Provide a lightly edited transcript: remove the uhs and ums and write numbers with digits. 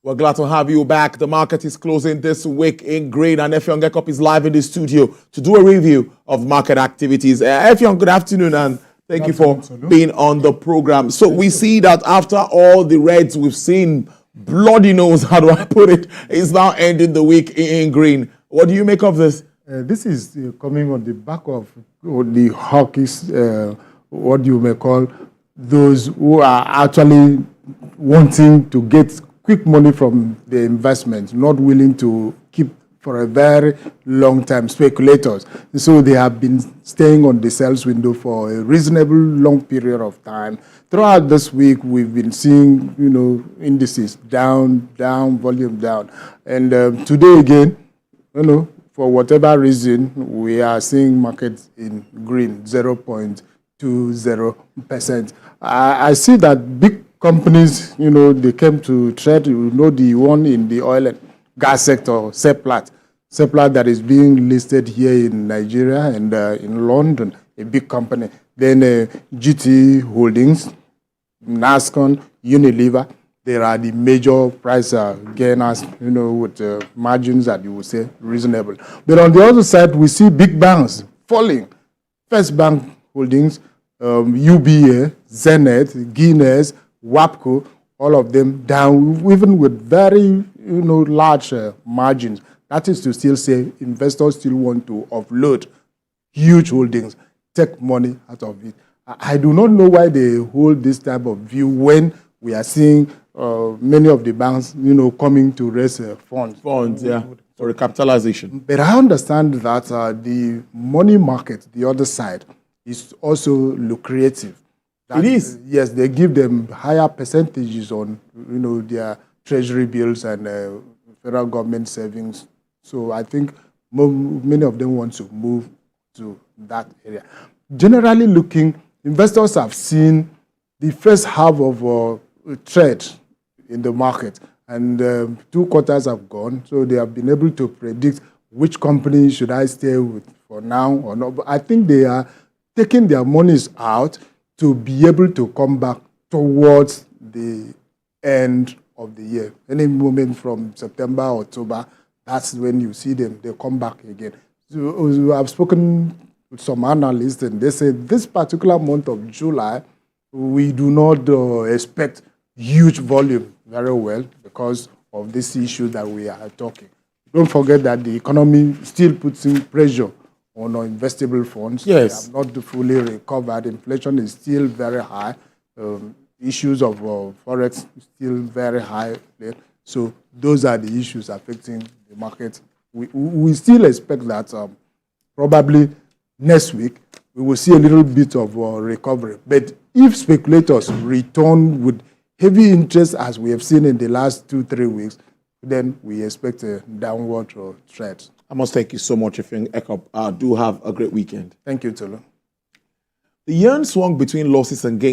We're glad to have you back. The market is closing this week in green, and Effiong Ekop is live in the studio to do a review of market activities. Effiong, good afternoon, and thank you for being on the program. So we see that after all the reds we've seen, bloody nose, how do I put it, is now ending the week in green. What do you make of this? This is coming on the back of the hawkish, what you may call those who are actually wanting to get quick money from the investment, not willing to keep for a very long time, speculators. So they have been staying on the sales window for a reasonable long period of time. Throughout this week, we've been seeing, indices down, volume down. And today again, for whatever reason, we are seeing markets in green, 0.20%. I see that big companies, they came to trade, the one in the oil and gas sector, Seplat that is being listed here in Nigeria and in London, a big company. Then GT Holdings, Nascon, Unilever, there are the major price gainers, with margins that you would say reasonable. But on the other side, we see big banks falling. First Bank Holdings, UBA, Zenith, Guinness, WAPCO, all of them down, even with very, large margins. That is to still say investors still want to offload huge holdings, take money out of it. I do not know why they hold this type of view when we are seeing many of the banks, coming to raise funds. Funds, yeah, for recapitalization. But I understand that the money market, the other side, is also lucrative. It is? Yes, they give them higher percentages on, their treasury bills and federal government savings. So I think many of them want to move to that area. Generally looking, investors have seen the first half of trade in the market, and 2 quarters have gone, so they have been able to predict which company should I stay with for now or not. But I think they are taking their monies out to be able to come back towards the end of the year. Any moment from September, October, that's when you see them, they come back again. So I've spoken with some analysts, and they say this particular month of July, we do not expect huge volume very well because of this issue that we are talking. Don't forget that the economy still puts in pressure on our investable funds. Yes. They have not fully recovered. Inflation is still very high. Issues of forex still very high. So those are the issues affecting the market. We still expect that probably next week we will see a little bit of recovery. But if speculators return with heavy interest as we have seen in the last 2-3 weeks, then we expect a downward trend. I must thank you so much, Effiong Ekop. Do have a great weekend. Thank you, Tolu. The yen swung between losses and gains